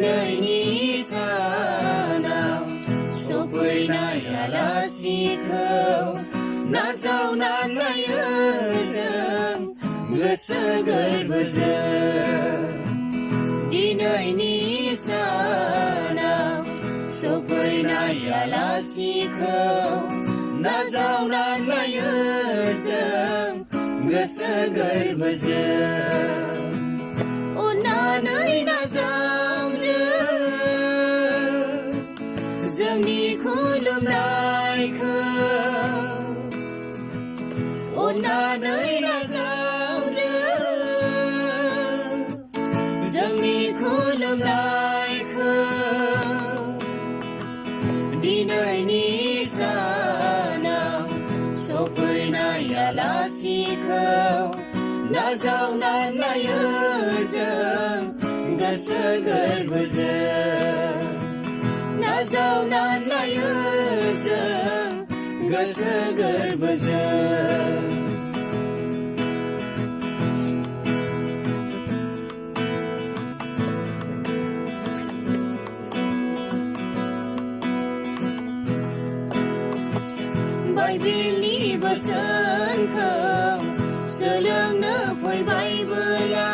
दिनैनि सानाव सफैनाय आलासिखौ नाजावनानै नायो जों गोसो गोरबोजों दिनैनि सानाव सफैनाय आलासिखौ नाजावनानै नायो जों गोसो गोरबोजों अन्नानै नाजावदो जोंनि खुलुमनायखौ अन्नानै नाजावदो जोंनि खुलुमनायखौ दिनैनि सानाव सफैनाय आलासिखौ नाजावनानै नायो जों गोसो गोरबोजों नाजावनानै नायो जों गोसो गोरबोजों बाइबेलनि बोसोनखौ सोलोंनो फैबायबोला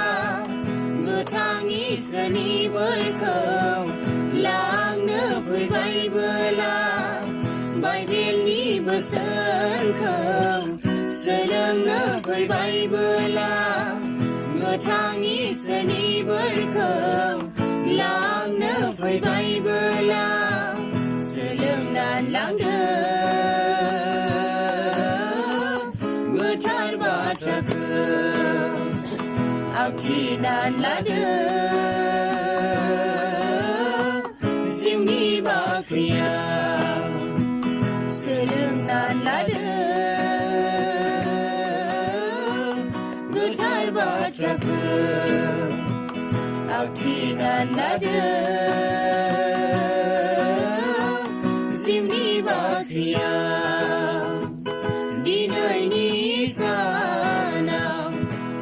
गोथां इसोरनि बोरखौ लांनो फैबायबोला बाइबेलनि बोसोनखौ सोलोंनो फैबायबोला गोथां इसोरनि बोरखौ लांनो फैबायबोला सोलोंनानै लांदो गोथार बाथ्राखौ आवथिनानै लादो जिउनि बाख्रियाव सोलोंनानै लादो गोथार बाथ्राखौ आवथिनानै लादो जिउनि बाख्रियाव दिनैनि सानाव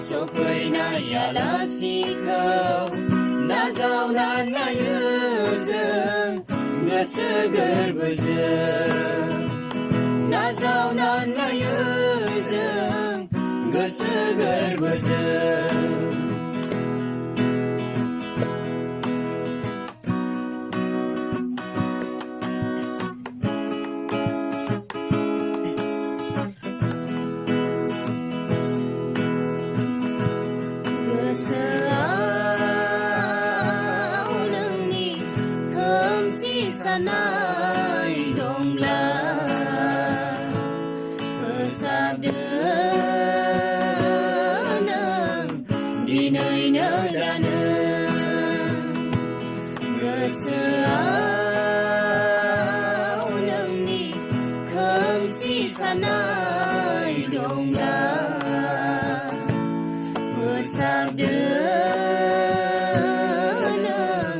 सफैनाय आलासिखौ नाजावनानै नायो जों गोसो गोरबोजों नाजावनानै नायो जों गोसो गोरबोजों गोसोआव नोंनि खोमसि सानाय दंब्ला फोसाबदो नों दिनैनो दानो गोसोआव नोंनि खोमसि सानाय दंब्ला फोसाबदो नों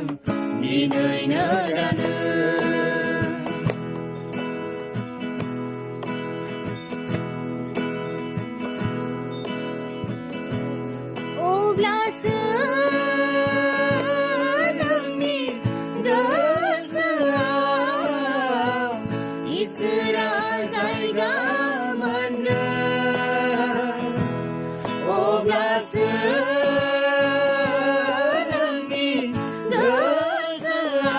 दिनैनो दानो अब्लासो नोंनि गोसोआव इसोरा जायगा मोनगोन अब्लासो नोंनि गोसोआव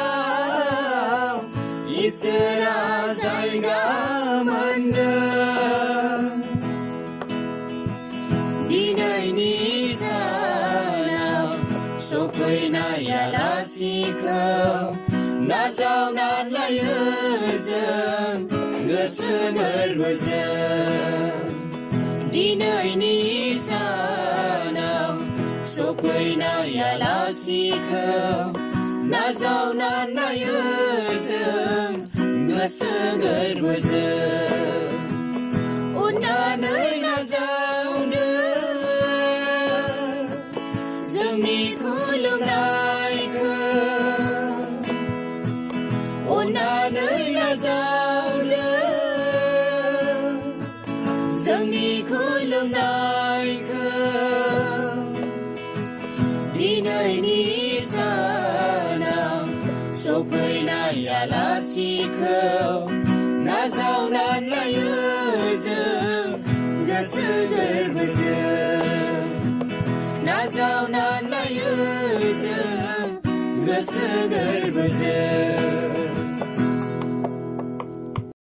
इसोरा जायगा मोनगोन दिनैनि सानाव सफैनाय आलासिखौ नाजावनानै नायो जों गोसो गोरबोजों दिनैनि सानाव सफैनाय आलासिखौ नाजावनानै नायो जों गोसो गोरबोजों अन्नानै नाजावदो जोंनि खुलुमनायखौ अन्नानै नाजावदो जोंनि खुलुमनायखौ दिनैनि सानाव सफैनाय आलासिखौ नाजावनानै लायो जों गोसो गोरबोजों नाजावनानै लायो जों गोसो गोरबोजों